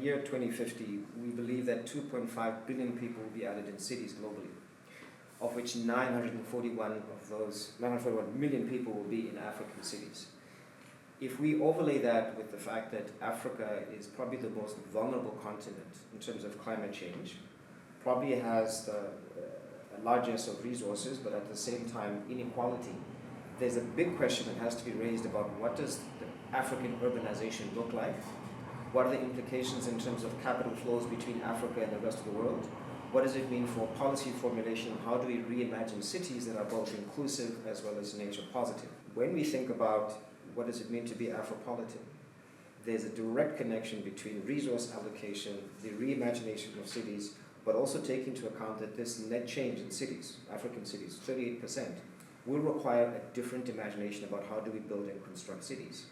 year 2050, we believe that 2.5 billion people will be added in cities globally, of which 941 million people will be in African cities. If we overlay that with the fact that Africa is probably the most vulnerable continent in terms of climate change, probably has the largest of resources, but at the same time inequality, there's a big question that has to be raised about what does the African urbanization look like? What are the implications in terms of capital flows between Africa and the rest of the world? What does it mean for policy formulation? How do we reimagine cities that are both inclusive as well as nature positive? When we think about what does it mean to be Afropolitan, there's a direct connection between resource allocation, the reimagination of cities, but also take into account that this net change in cities, African cities, 38%, will require a different imagination about how do we build and construct cities.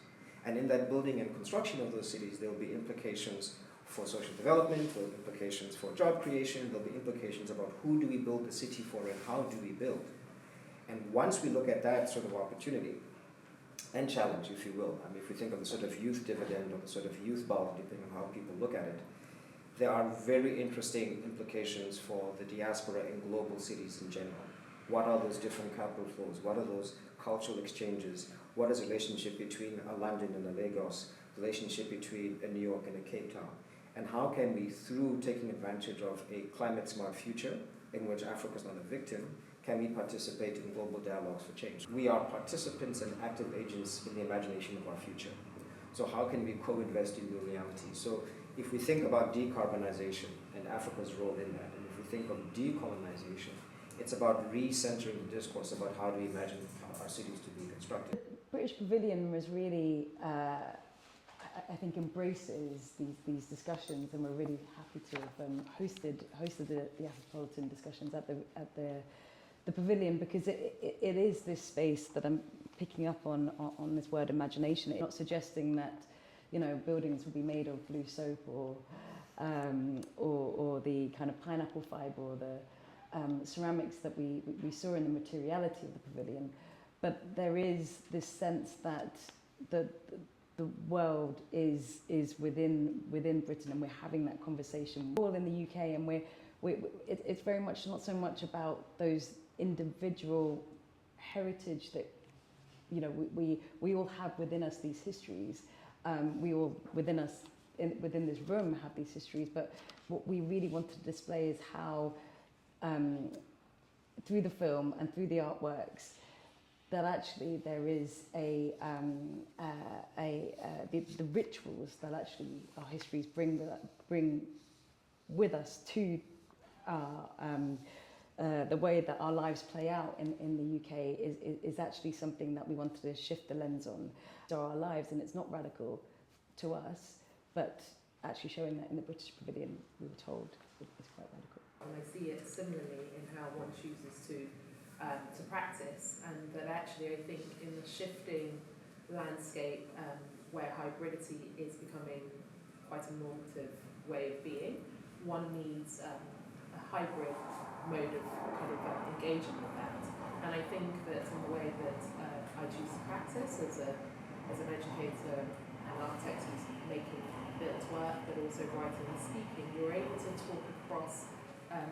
And in that building and construction of those cities, there will be implications for social development, there will be implications for job creation, there will be implications about who do we build the city for and how do we build. And once we look at that sort of opportunity and challenge, if you will, I mean, if we think of the sort of youth dividend or the sort of youth bulb, depending on how people look at it, there are very interesting implications for the diaspora in global cities in general. What are those different capital flows? What are those cultural exchanges? What is the relationship between a London and a Lagos? The relationship between a New York and a Cape Town? And how can we, through taking advantage of a climate-smart future in which Africa is not a victim, can we participate in global dialogues for change? We are participants and active agents in the imagination of our future. So how can we co-invest in new reality? So if we think about decarbonization and Africa's role in that, and if we think of decolonization, it's about recentering the discourse about how do we imagine our cities to be constructed. The British Pavilion was really, I think, embraces these discussions, and we're really happy to have hosted the Afropolitan discussions at the Pavilion, because it is this space that I'm picking up on this word imagination. It's not suggesting that, you know, buildings will be made of blue soap or the kind of pineapple fibre or the ceramics that we saw in the materiality of the pavilion, but there is this sense that the world is within Britain, and we're having that conversation all in the UK, and it's very much not so much about those individual heritage that, you know, we all have within us these histories. We all within this room have these histories, but what we really want to display is how through the film and through the artworks, that actually there is the rituals that actually our histories bring with us to the way that our lives play out in the UK is actually something that we wanted to shift the lens on to our lives, and it's not radical to us, but actually showing that in the British Pavilion, we were told it's quite radical. And I see it similarly in how one chooses to practice, and that actually I think in the shifting landscape where hybridity is becoming quite a normative way of being, one needs a hybrid mode of kind of engaging with that. And I think that in the way that I choose to practice as an educator and architect who's making built work, but also writing and speaking, you're able to talk across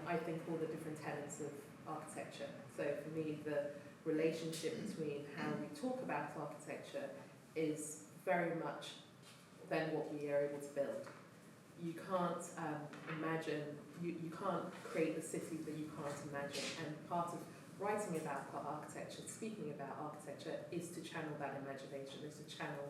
I think all the different tenets of architecture. So for me, the relationship between how we talk about architecture is very much then what we are able to build. You can't imagine, you can't create the city that you can't imagine, and part of writing about architecture, speaking about architecture, is to channel that imagination, is to channel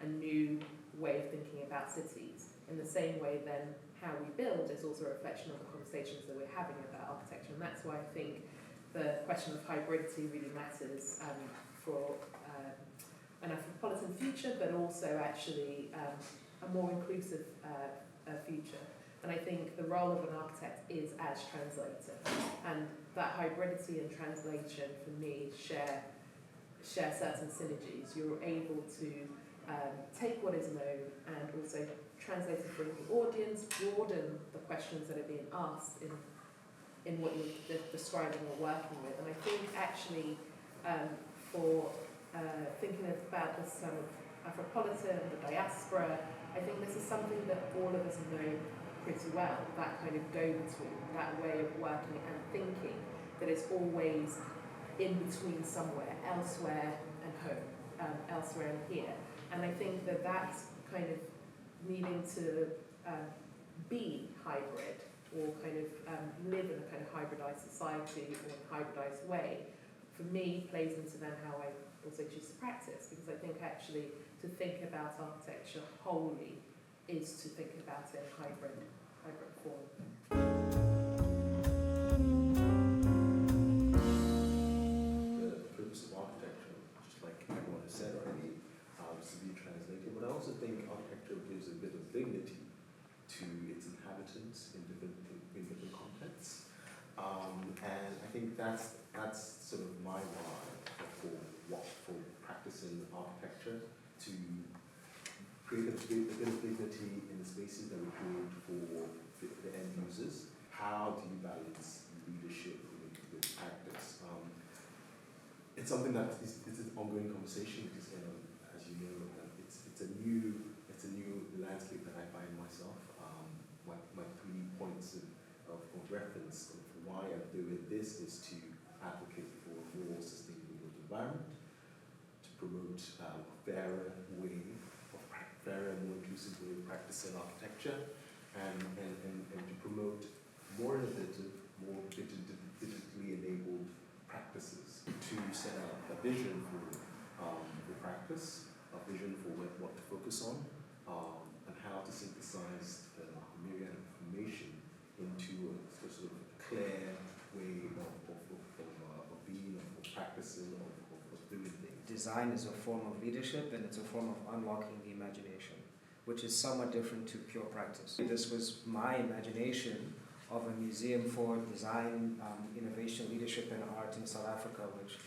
a new way of thinking about cities. In the same way then, how we build is also a reflection of the conversations that we're having about architecture, and that's why I think the question of hybridity really matters for an Afropolitan future, but also actually a more inclusive future. And I think the role of an architect is as translator, and that hybridity and translation for me share certain synergies. You're able to take what is known and also translate it for the audience, broaden the questions that are being asked in what you're describing or working with. And I think actually for thinking about this sort of Afropolitan, the diaspora. I think this is something that all of us know pretty well, that kind of go-between, that way of working and thinking that is always in between somewhere, elsewhere and home, elsewhere and here. And I think that that's kind of needing to be hybrid or kind of live in a kind of hybridized society or in a hybridized way, for me plays into then how I also choose to practice, because I think actually to think about architecture wholly is to think about it in hybrid form. The purpose of architecture, just like everyone has said already, is to be translated. But I also think architecture gives a bit of dignity to its inhabitants in different contexts, and I think that's sort of my why for practicing architecture, to create a bit of dignity in the spaces that we create for the end users. How do you balance leadership with practice? It's something that is an ongoing conversation because, as you know, it's a new landscape that I find myself. My 3 points of reference for why I'm doing this is to advocate for a more sustainable environment, to promote a fairer and more inclusive way of practicing architecture, and to promote more innovative, more digitally enabled practices, to set out a vision for the practice, a vision for what to focus on, and how to synthesize the myriad of information into a sort of clear way of being, of practicing, of doing things. Design is a form of leadership, and it's a form of unlocking the imagination, which is somewhat different to pure practice. This was my imagination of a museum for design, innovation, leadership and art in South Africa, which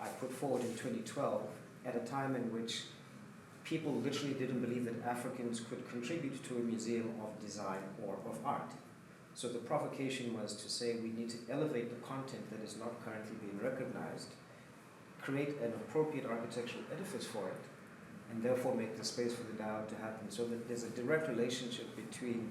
I put forward in 2012 at a time in which people literally didn't believe that Africans could contribute to a museum of design or of art. So the provocation was to say we need to elevate the content that is not currently being recognized, create an appropriate architectural edifice for it, and therefore make the space for the dialogue to happen, so that there's a direct relationship between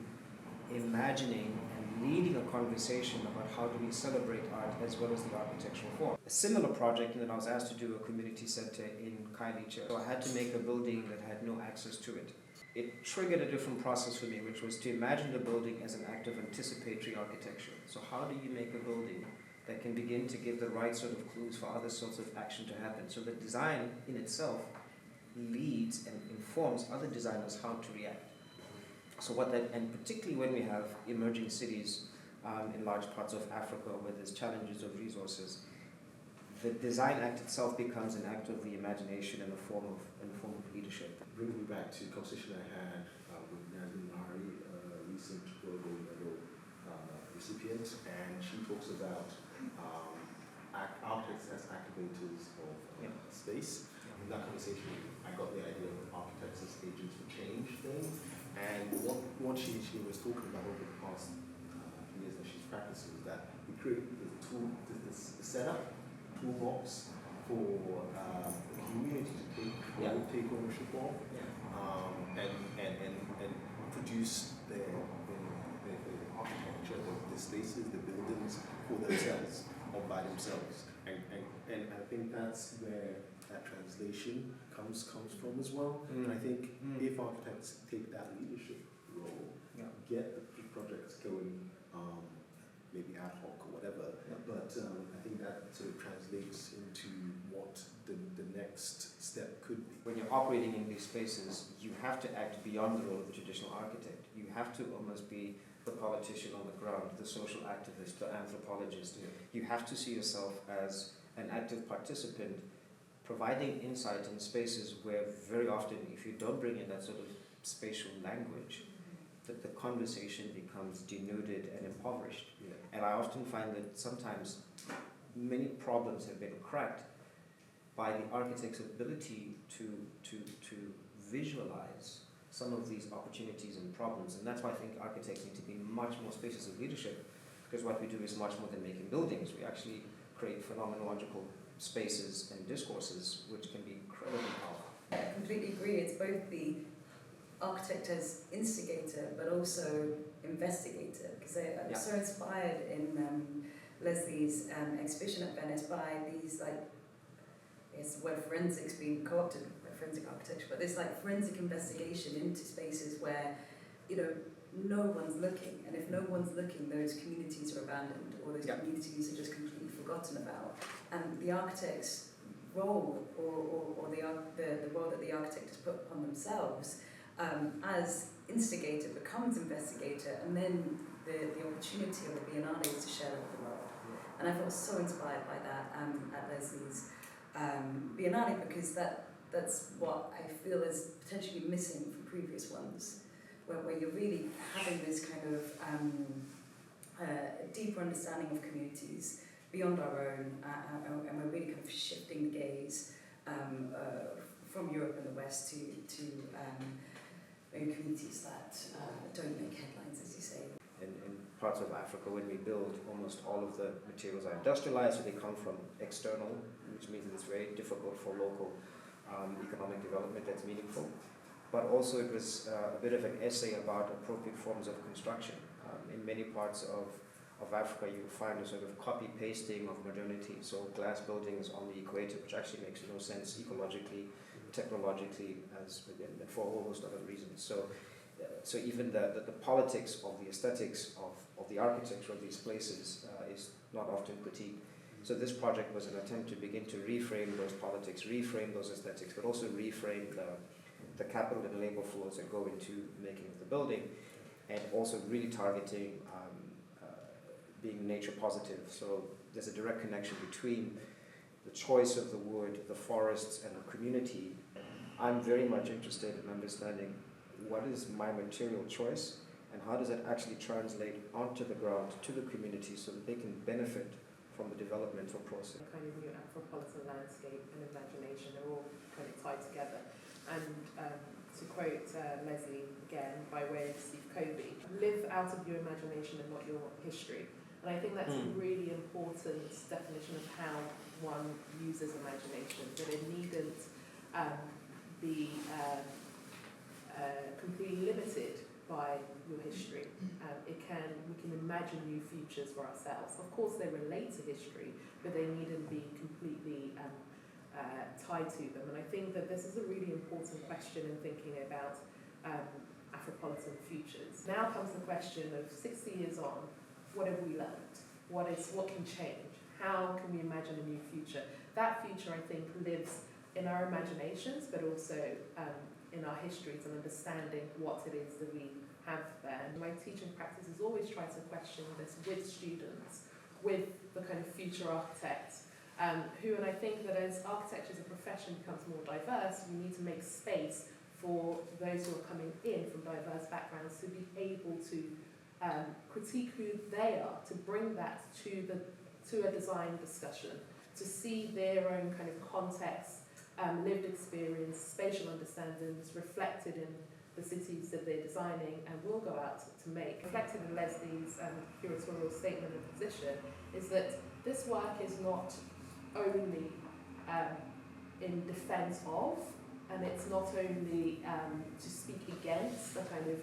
imagining and leading a conversation about how do we celebrate art as well as the architectural form. A similar project in that I was asked to do a community center in Khayelitsha. So I had to make a building that had no access to it. It triggered a different process for me, which was to imagine the building as an act of anticipatory architecture. So how do you make a building that can begin to give the right sort of clues for other sorts of action to happen? So the design in itself leads and informs other designers how to react. So what that, and particularly when we have emerging cities in large parts of Africa where there's challenges of resources, the design act itself becomes an act of the imagination and a form of leadership. Brings me back to a conversation I had with Nazmin Lahari, a recent Global Medal recipient, and she talks about architects as activators of space. In that conversation, I got the idea of architects as agents for change thing. And what she was talking about over the past years that she's practicing is that we create the setup, toolbox for the community to take ownership of, and produce their architecture, the spaces, the buildings for themselves or by themselves. And I think that's where that translation comes from as well. And I think if architects take that leadership role, get the projects going, maybe ad hoc or whatever, but I think that sort of translates into what the next step could be. When you're operating in these spaces, you have to act beyond the role of the traditional architect. You have to almost be the politician on the ground, the social activist, the anthropologist. You have to see yourself as an active participant, providing insight in spaces where very often, if you don't bring in that sort of spatial language, that the conversation becomes denuded and impoverished. And I often find that sometimes many problems have been cracked by the architect's ability to visualize some of these opportunities and problems. And that's why I think architects need to be much more spaces of leadership, because what we do is much more than making buildings. We actually create phenomenological spaces and discourses which can be incredibly powerful. I completely agree. It's both the architect as instigator, but also investigator, because I'm so inspired in Leslie's exhibition at Venice by these, like, it's the word forensics being co-opted by forensic architecture, but there's like forensic investigation into spaces where, you know, no one's looking, and if no one's looking, those communities are abandoned, or those communities are just completely forgotten about. And the architect's role, or the role that the architect has put upon themselves as instigator becomes investigator, and then the opportunity of the Biennale is to share that with the world. And I felt so inspired by that at Leslie's Biennale, because that's what I feel is potentially missing from previous ones, where you're really having this kind of deeper understanding of communities beyond our own, and we're really kind of shifting the gaze from Europe and the West to communities that don't make headlines, as you say. In parts of Africa, when we build, almost all of the materials are industrialized, so they come from external, which means that it's very difficult for local economic development that's meaningful. But also it was a bit of an essay about appropriate forms of construction. In many parts of Africa, you'll find a sort of copy-pasting of modernity, so glass buildings on the equator, which actually makes no sense ecologically, technologically, and for a whole host of other reasons. So even the politics of the aesthetics of the architecture of these places is not often critiqued. So this project was an attempt to begin to reframe those politics, reframe those aesthetics, but also reframe the capital and labor flows that go into making of the building, and also really targeting being nature positive. So there's a direct connection between the choice of the wood, the forests, and the community. I'm very much interested in understanding what is my material choice, and how does that actually translate onto the ground, to the community, so that they can benefit from the developmental process. Kind of new Afropolitan landscape and imagination are all kind of tied together. And to quote Leslie again, by way of Steve Covey, live out of your imagination and not your history. And I think that's a really important definition of how one uses imagination, that it needn't be completely limited by your history. We can imagine new futures for ourselves. Of course, they relate to history, but they needn't be completely tied to them. And I think that this is a really important question in thinking about Afropolitan futures. Now comes the question of 60 years on, what have we learned? What can change? How can we imagine a new future? That future, I think, lives in our imaginations, but also in our histories and understanding what it is that we have there. And my teaching practice is always try to question this with students, with the kind of future architects, and I think that as architecture as a profession becomes more diverse, we need to make space for those who are coming in from diverse backgrounds to be able to critique who they are, to bring that to a design discussion, to see their own kind of context, lived experience, spatial understandings reflected in the cities that they're designing and will go out to make. Reflected in Leslie's curatorial statement and position is that this work is not only in defense of, and it's not only to speak against the kind of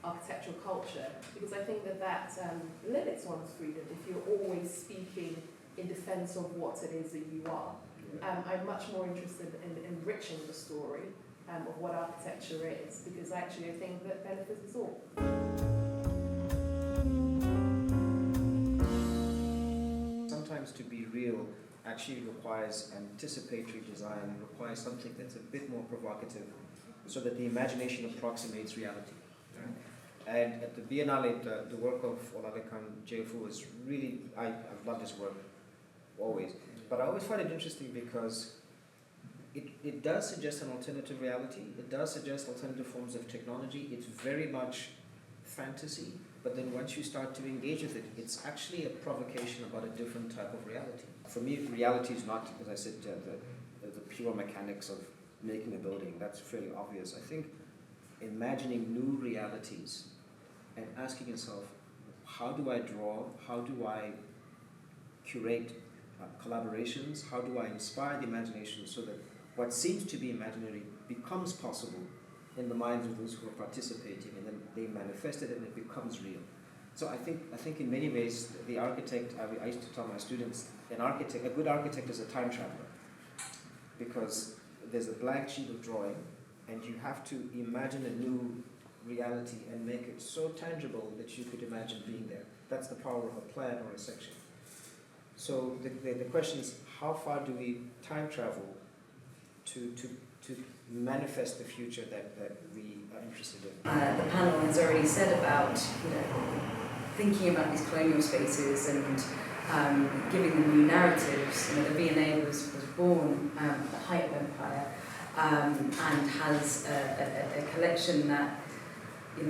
architectural culture, because I think that limits one's freedom if you're always speaking in defense of what it is that you are. I'm much more interested in enriching the story of what architecture is, because actually I think that benefits us all. Sometimes to be real actually requires anticipatory design, requires something that's a bit more provocative, so that the imagination approximates reality. Right? And at the Biennale, the work of Olalekan Jefu is really, I've loved his work, always. But I always find it interesting because it does suggest an alternative reality, it does suggest alternative forms of technology, it's very much fantasy, but then once you start to engage with it, it's actually a provocation about a different type of reality. For me, reality is not, as I said, the pure mechanics of making a building. That's fairly obvious. I think imagining new realities and asking yourself, how do I draw? How do I curate collaborations? How do I inspire the imagination so that what seems to be imaginary becomes possible in the minds of those who are participating, and then they manifest it and it becomes real. So I think in many ways the architect, I used to tell my students, a good architect is a time traveler, because there's a blank sheet of drawing and you have to imagine a new reality and make it so tangible that you could imagine being there. That's the power of a plan or a section. So the question is, how far do we time travel to manifest the future that we are interested in? The panel has already said about, thinking about these colonial spaces and giving them new narratives. The V&A was born at the height of empire and has a collection that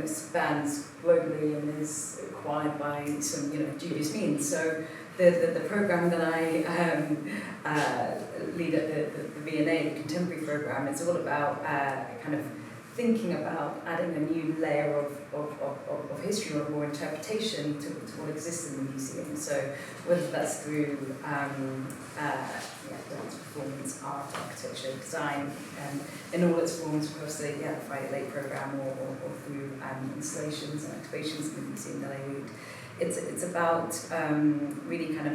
spans globally and is acquired by some dubious means. So the program that I lead at the V&A, the contemporary program, it's all about kind of thinking about adding a new layer of history or interpretation to what exists in the museum. So whether that's through dance, performance, art, architecture, design, in all its forms across the Friday Late program, or through installations and activations in the museum that I lead. It's about really kind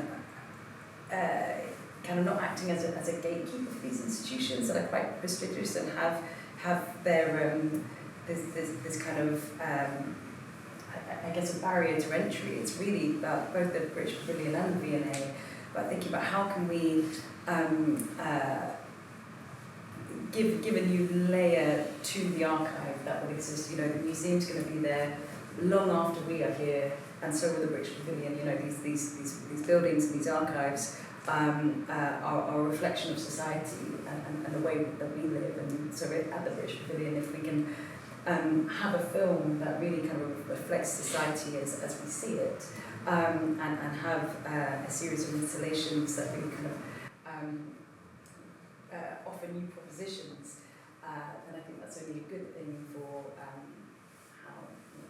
of not acting as a gatekeeper for these institutions that are quite prestigious and have their this kind of I guess a barrier to entry. It's really about both the British Pavilion and the V&A, about thinking about how can we give a new layer to the archive that will exist. The museum's going to be there long after we are here, and so will the British Pavilion. These buildings and these archives are a reflection of society and the way that we live. And so at the British Pavilion, if we can have a film that really kind of reflects society as we see it, and have a series of installations that really kind of offer new propositions, then I think that's only a good thing for how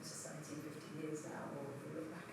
society in 50 years now will look back